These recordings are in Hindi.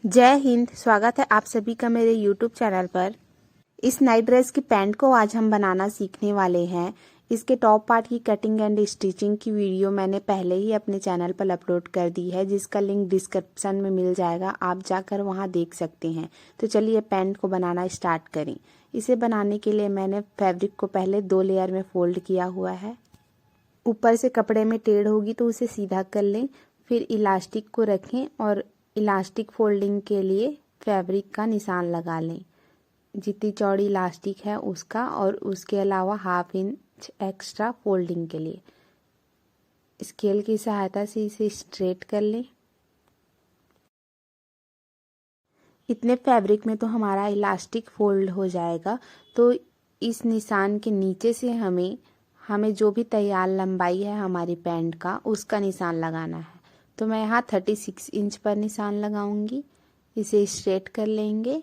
जय हिंद। स्वागत है आप सभी का मेरे YouTube चैनल पर। इस नाइट ड्रेस की पैंट को आज हम बनाना सीखने वाले हैं। इसके टॉप पार्ट की कटिंग एंड स्टिचिंग की वीडियो मैंने पहले ही अपने चैनल पर अपलोड कर दी है, जिसका लिंक डिस्क्रिप्शन में मिल जाएगा, आप जाकर वहां देख सकते हैं। तो चलिए पैंट को बनाना स्टार्ट करें। इसे बनाने के लिए मैंने फैब्रिक को पहले 2 लेयर में फोल्ड किया हुआ है। ऊपर से कपड़े में टेढ़ होगी तो उसे सीधा कर लें। फिर इलास्टिक को रखें और इलास्टिक फोल्डिंग के लिए फैब्रिक का निशान लगा लें, जितनी चौड़ी इलास्टिक है उसका, और उसके अलावा 1/2 इंच एक्स्ट्रा फोल्डिंग के लिए स्केल की सहायता से इसे स्ट्रेट कर लें। इतने फैब्रिक में तो हमारा इलास्टिक फोल्ड हो जाएगा। तो इस निशान के नीचे से हमें जो भी तैयार लंबाई है हमारी पैंट का, उसका निशान लगाना है। तो मैं यहाँ 36 इंच पर निशान लगाऊंगी। इसे स्ट्रेट कर लेंगे।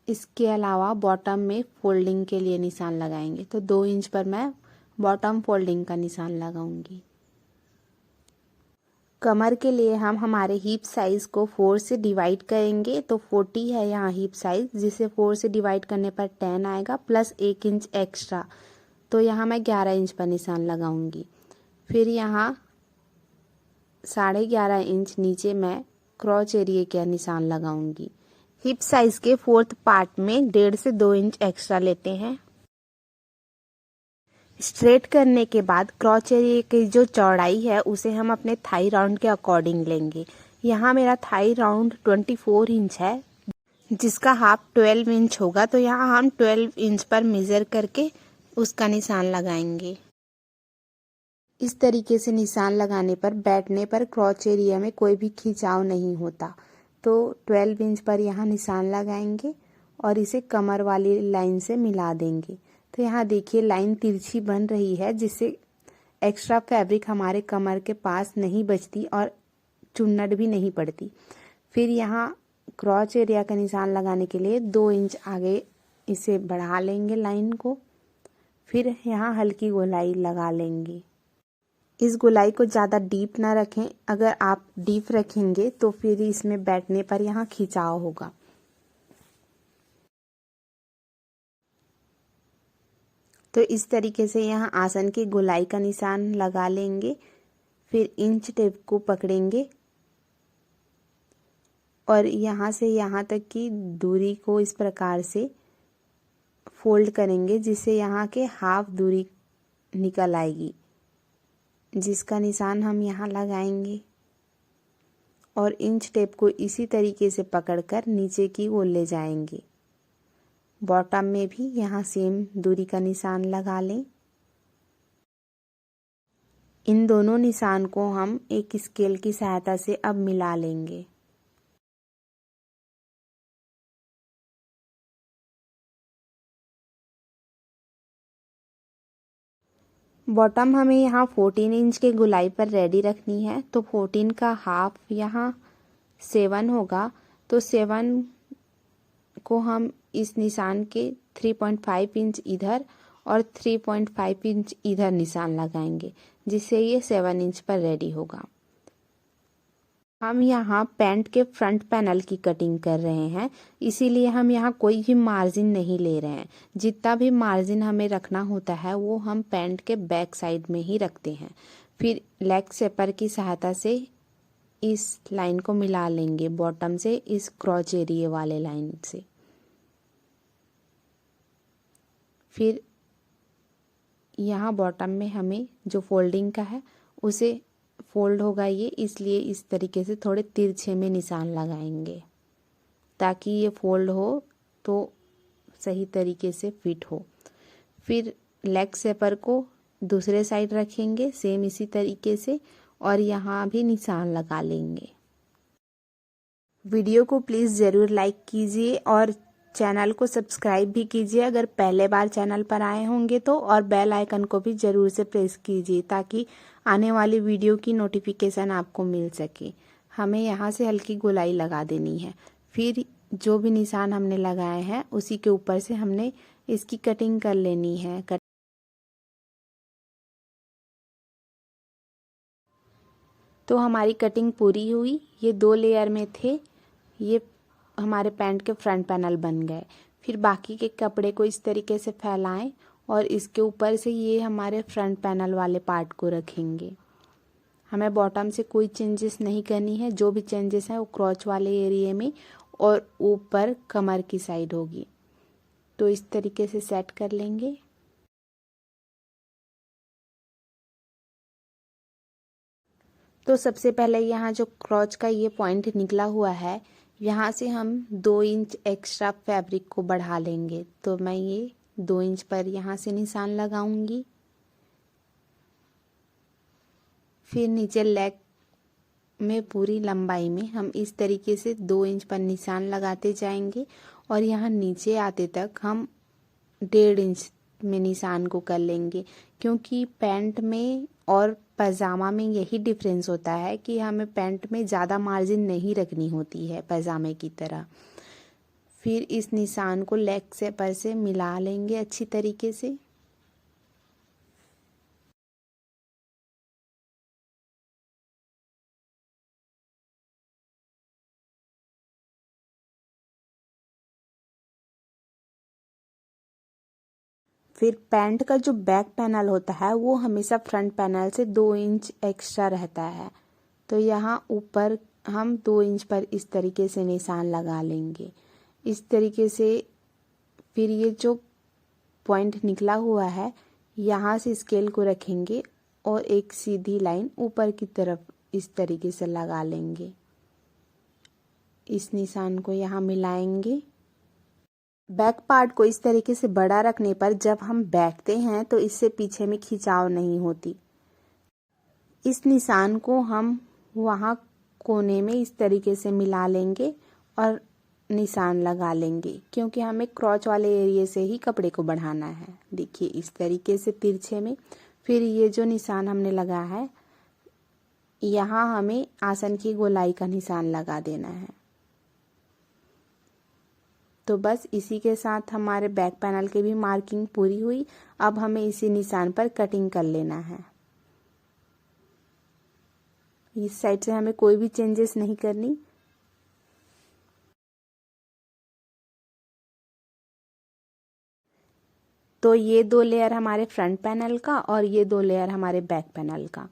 इसके अलावा बॉटम में फोल्डिंग के लिए निशान लगाएंगे। तो 2 इंच पर मैं बॉटम फोल्डिंग का निशान लगाऊंगी। कमर के लिए हम हमारे हिप साइज को 4 से डिवाइड करेंगे। तो 40 है यहाँ हिप साइज, जिसे 4 से डिवाइड करने पर 10 आएगा, प्लस 1 इंच एक्स्ट्रा। तो यहाँ मैं 11 इंच पर निशान लगाऊंगी। फिर यहाँ 11.5 इंच नीचे मैं क्रॉच एरिया का निशान लगाऊंगी। हिप साइज के 4th पार्ट में 1.5 से 2 इंच एक्स्ट्रा लेते हैं। स्ट्रेट करने के बाद क्रॉच एरिया की जो चौड़ाई है उसे हम अपने थाई राउंड के अकॉर्डिंग लेंगे। यहाँ मेरा थाई राउंड 24 इंच है, जिसका हाफ 12 इंच होगा। तो यहाँ हम 12 इंच पर मेजर करके उसका निशान लगाएंगे। इस तरीके से निशान लगाने पर बैठने पर क्रॉच एरिया में कोई भी खिंचाव नहीं होता। तो 12 इंच पर यहाँ निशान लगाएंगे और इसे कमर वाली लाइन से मिला देंगे। तो यहाँ देखिए लाइन तिरछी बन रही है, जिससे एक्स्ट्रा फैब्रिक हमारे कमर के पास नहीं बचती और चुन्नट भी नहीं पड़ती। फिर यहाँ क्रॉच एरिया का निशान लगाने के लिए 2 इंच आगे इसे बढ़ा लेंगे लाइन को। फिर यहाँ हल्की गोलाई लगा लेंगे। इस गोलाई को ज़्यादा डीप ना रखें, अगर आप डीप रखेंगे तो फिर इसमें बैठने पर यहाँ खिंचाव होगा। तो इस तरीके से यहाँ आसन की गोलाई का निशान लगा लेंगे। फिर इंच टेप को पकड़ेंगे और यहाँ से यहाँ तक की दूरी को इस प्रकार से फोल्ड करेंगे, जिससे यहाँ के हाफ दूरी निकल आएगी, जिसका निशान हम यहाँ लगाएंगे। और इंच टेप को इसी तरीके से पकड़कर नीचे की ओर ले जाएंगे। बॉटम में भी यहाँ सेम दूरी का निशान लगा लें। इन दोनों निशान को हम एक स्केल की सहायता से अब मिला लेंगे। बॉटम हमें यहाँ 14 इंच के गोलाई पर रेडी रखनी है। तो 14 का हाफ यहाँ 7 होगा। तो 7 को हम इस निशान के 3.5 इंच इधर और 3.5 इंच इधर निशान लगाएंगे, जिससे ये 7 इंच पर रेडी होगा। हम यहाँ पैंट के फ्रंट पैनल की कटिंग कर रहे हैं, इसीलिए हम यहाँ कोई भी मार्जिन नहीं ले रहे हैं। जितना भी मार्जिन हमें रखना होता है वो हम पैंट के बैक साइड में ही रखते हैं। फिर लेग शेपर की सहायता से इस लाइन को मिला लेंगे बॉटम से इस क्रॉच एरिया वाले लाइन से। फिर यहाँ बॉटम में हमें जो फोल्डिंग का है उसे फोल्ड होगा ये, इसलिए इस तरीके से थोड़े तिरछे में निशान लगाएंगे, ताकि ये फोल्ड हो तो सही तरीके से फिट हो। फिर लेग शेपर को दूसरे साइड रखेंगे सेम इसी तरीके से, और यहाँ भी निशान लगा लेंगे। वीडियो को प्लीज़ ज़रूर लाइक कीजिए और चैनल को सब्सक्राइब भी कीजिए अगर पहले बार चैनल पर आए होंगे तो, और बेल आइकन को भी ज़रूर से प्रेस कीजिए ताकि आने वाली वीडियो की नोटिफिकेशन आपको मिल सके। हमें यहाँ से हल्की गोलाई लगा देनी है। फिर जो भी निशान हमने लगाए हैं उसी के ऊपर से हमने इसकी कटिंग कर लेनी है। तो हमारी कटिंग पूरी हुई। ये 2 लेयर में थे, ये हमारे पैंट के फ्रंट पैनल बन गए। फिर बाकी के कपड़े को इस तरीके से फैलाएं और इसके ऊपर से ये हमारे फ्रंट पैनल वाले पार्ट को रखेंगे। हमें बॉटम से कोई चेंजेस नहीं करनी है, जो भी चेंजेस हैं वो क्रॉच वाले एरिया में और ऊपर कमर की साइड होगी। तो इस तरीके से सेट कर लेंगे। तो सबसे पहले यहाँ जो क्रॉच का ये पॉइंट निकला हुआ है, यहाँ से हम 2 इंच एक्स्ट्रा फैब्रिक को बढ़ा लेंगे। तो मैं ये 2 इंच पर यहाँ से निशान लगाऊंगी। फिर नीचे लेग में पूरी लंबाई में हम इस तरीके से 2 इंच पर निशान लगाते जाएंगे और यहाँ नीचे आते तक हम 1.5 इंच में निशान को कर लेंगे, क्योंकि पैंट में और पैजामा में यही डिफरेंस होता है कि हमें पैंट में ज़्यादा मार्जिन नहीं रखनी होती है पैजामे की तरह। फिर इस निशान को लेग से पर से मिला लेंगे अच्छी तरीके से। फिर पैंट का जो बैक पैनल होता है वो हमेशा फ्रंट पैनल से 2 इंच एक्स्ट्रा रहता है। तो यहाँ ऊपर हम 2 इंच पर इस तरीके से निशान लगा लेंगे। इस तरीके से फिर ये जो पॉइंट निकला हुआ है, यहाँ से स्केल को रखेंगे और एक सीधी लाइन ऊपर की तरफ इस तरीके से लगा लेंगे। इस निशान को यहाँ मिलाएंगे। बैक पार्ट को इस तरीके से बड़ा रखने पर जब हम बैठते हैं तो इससे पीछे में खिंचाव नहीं होती। इस निशान को हम वहाँ कोने में इस तरीके से मिला लेंगे और निशान लगा लेंगे, क्योंकि हमें क्रॉच वाले एरिया से ही कपड़े को बढ़ाना है। देखिए इस तरीके से तिरछे में। फिर ये जो निशान हमने लगा है, यहाँ हमें आसन की गोलाई का निशान लगा देना है। तो बस इसी के साथ हमारे बैक पैनल की भी मार्किंग पूरी हुई। अब हमें इसी निशान पर कटिंग कर लेना है। इस साइड से हमें कोई भी चेंजेस नहीं करनी। तो ये 2 लेयर हमारे फ्रंट पैनल का और ये 2 लेयर हमारे बैक पैनल का।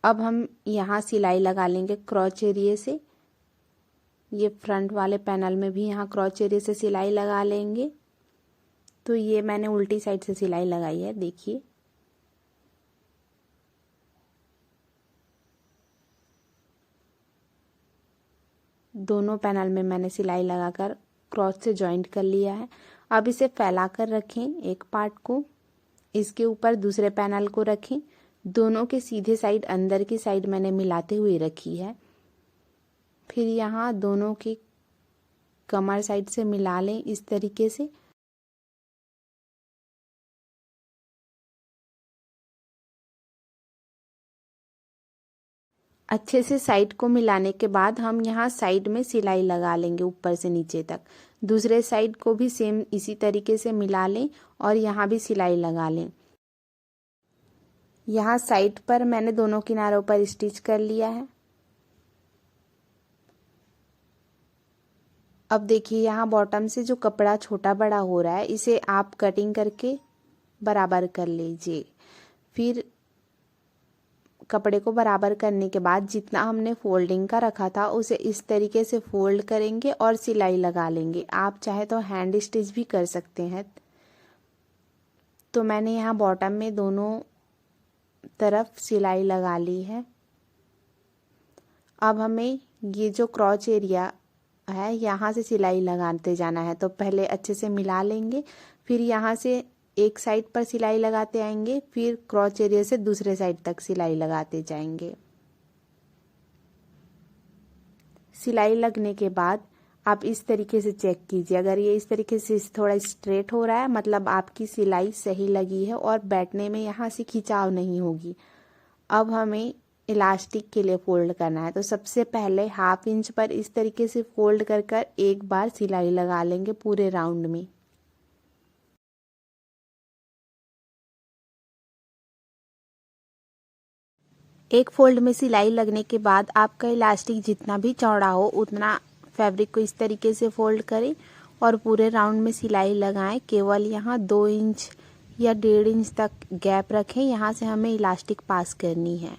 अब हम यहाँ सिलाई लगा लेंगे क्रॉच एरिया से। ये फ्रंट वाले पैनल में भी यहाँ क्रॉच एरिया से सिलाई लगा लेंगे। तो ये मैंने उल्टी साइड से सिलाई लगाई है, देखिए। दोनों पैनल में मैंने सिलाई लगाकर क्रॉच से जॉइंट कर लिया है। अब इसे फैला कर रखें एक पार्ट को, इसके ऊपर दूसरे पैनल को रखें। दोनों के सीधे साइड अंदर की साइड मैंने मिलाते हुए रखी है। फिर यहाँ दोनों की कमर साइड से मिला लें इस तरीके से। अच्छे से साइड को मिलाने के बाद हम यहाँ साइड में सिलाई लगा लेंगे ऊपर से नीचे तक। दूसरे साइड को भी सेम इसी तरीके से मिला लें और यहाँ भी सिलाई लगा लें। यहाँ साइड पर मैंने दोनों किनारों पर स्टिच कर लिया है। अब देखिए यहाँ बॉटम से जो कपड़ा छोटा बड़ा हो रहा है, इसे आप कटिंग करके बराबर कर लीजिए। फिर कपड़े को बराबर करने के बाद जितना हमने फोल्डिंग का रखा था उसे इस तरीके से फोल्ड करेंगे और सिलाई लगा लेंगे। आप चाहे तो हैंड स्टिच भी कर सकते हैं। तो मैंने यहाँ बॉटम में दोनों तरफ सिलाई लगा ली है। अब हमें ये जो क्रॉच एरिया है यहाँ से सिलाई लगाते जाना है। तो पहले अच्छे से मिला लेंगे, फिर यहाँ से एक साइड पर सिलाई लगाते आएंगे, फिर क्रॉच एरिया से दूसरे साइड तक सिलाई लगाते जाएंगे। सिलाई लगने के बाद आप इस तरीके से चेक कीजिए। अगर ये इस तरीके से थोड़ा स्ट्रेट हो रहा है, मतलब आपकी सिलाई सही लगी है और बैठने में यहाँ से खिंचाव नहीं होगी। अब हमें इलास्टिक के लिए फोल्ड करना है। तो सबसे पहले 1/2 इंच पर इस तरीके से फोल्ड कर कर एक बार सिलाई लगा लेंगे पूरे राउंड में। एक फोल्ड में सिलाई लगने के बाद आपका इलास्टिक जितना भी चौड़ा हो उतना फैब्रिक को इस तरीके से फोल्ड करें और पूरे राउंड में सिलाई लगाएं। केवल यहाँ 2 इंच या 1.5 इंच तक गैप रखें, यहाँ से हमें इलास्टिक पास करनी है।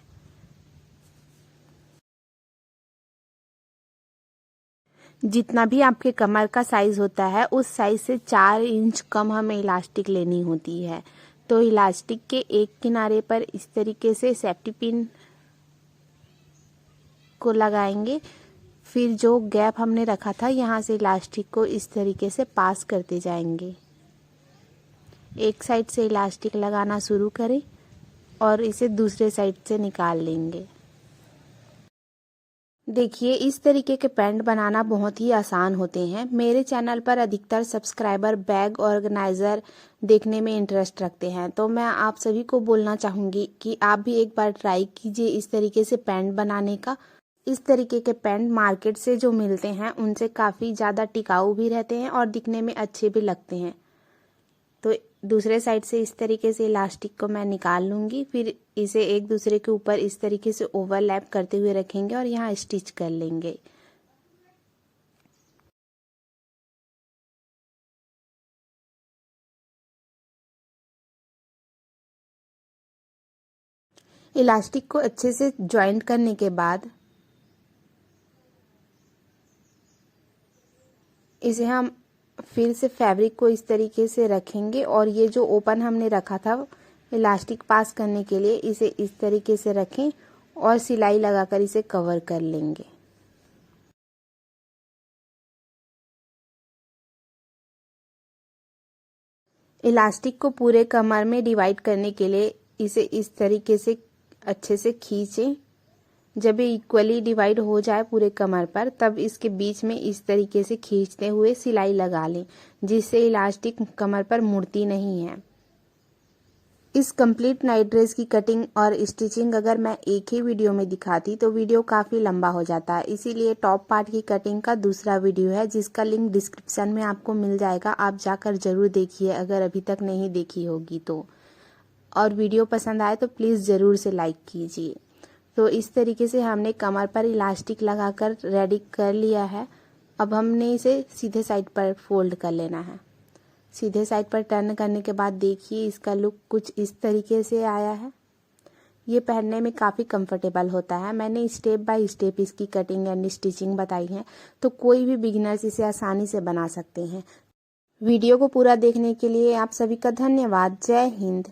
जितना भी आपके कमर का साइज होता है उस साइज से 4 इंच कम हमें इलास्टिक लेनी होती है। तो इलास्टिक के एक किनारे पर इस तरीके से सेफ्टी पिन को लगाएंगे, फिर जो गैप हमने रखा था यहाँ से इलास्टिक को इस तरीके से पास करते जाएंगे। एक साइड से इलास्टिक लगाना शुरू करें और इसे दूसरे साइड से निकाल लेंगे। देखिए इस तरीके के पैंट बनाना बहुत ही आसान होते हैं। मेरे चैनल पर अधिकतर सब्सक्राइबर बैग ऑर्गेनाइज़र देखने में इंटरेस्ट रखते हैं, तो मैं आप सभी को बोलना चाहूँगी कि आप भी एक बार ट्राई कीजिए इस तरीके से पैंट बनाने का। इस तरीके के पैंट मार्केट से जो मिलते हैं उनसे काफ़ी ज़्यादा टिकाऊ भी रहते हैं और दिखने में अच्छे भी लगते हैं। तो दूसरे साइड से इस तरीके से इलास्टिक को मैं निकाल लूँगी, फिर इसे एक दूसरे के ऊपर इस तरीके से ओवरलैप करते हुए रखेंगे और यहाँ स्टिच कर लेंगे। इलास्टिक को अच्छे से जॉइंट करने के बाद इसे हम फिर से फैब्रिक को इस तरीके से रखेंगे और ये जो ओपन हमने रखा था इलास्टिक पास करने के लिए, इसे इस तरीके से रखें और सिलाई लगाकर इसे कवर कर लेंगे। इलास्टिक को पूरे कमर में डिवाइड करने के लिए इसे इस तरीके से अच्छे से खींचें। जब ये इक्वली डिवाइड हो जाए पूरे कमर पर, तब इसके बीच में इस तरीके से खींचते हुए सिलाई लगा लें, जिससे इलास्टिक कमर पर मुड़ती नहीं है। इस कंप्लीट नाइट ड्रेस की कटिंग और स्टिचिंग अगर मैं एक ही वीडियो में दिखाती तो वीडियो काफ़ी लंबा हो जाता है, इसीलिए टॉप पार्ट की कटिंग का दूसरा वीडियो है जिसका लिंक डिस्क्रिप्शन में आपको मिल जाएगा। आप जाकर ज़रूर देखिए अगर अभी तक नहीं देखी होगी तो। और वीडियो पसंद आए तो प्लीज़ ज़रूर से लाइक कीजिए। तो इस तरीके से हमने कमर पर इलास्टिक लगाकर रेडी कर लिया है। अब हमने इसे सीधे साइड पर फोल्ड कर लेना है। सीधे साइड पर टर्न करने के बाद देखिए इसका लुक कुछ इस तरीके से आया है। ये पहनने में काफ़ी कंफर्टेबल होता है। मैंने स्टेप बाय स्टेप इसकी कटिंग एंड स्टिचिंग बताई है, तो कोई भी बिगिनर्स इसे आसानी से बना सकते हैं। वीडियो को पूरा देखने के लिए आप सभी का धन्यवाद। जय हिंद।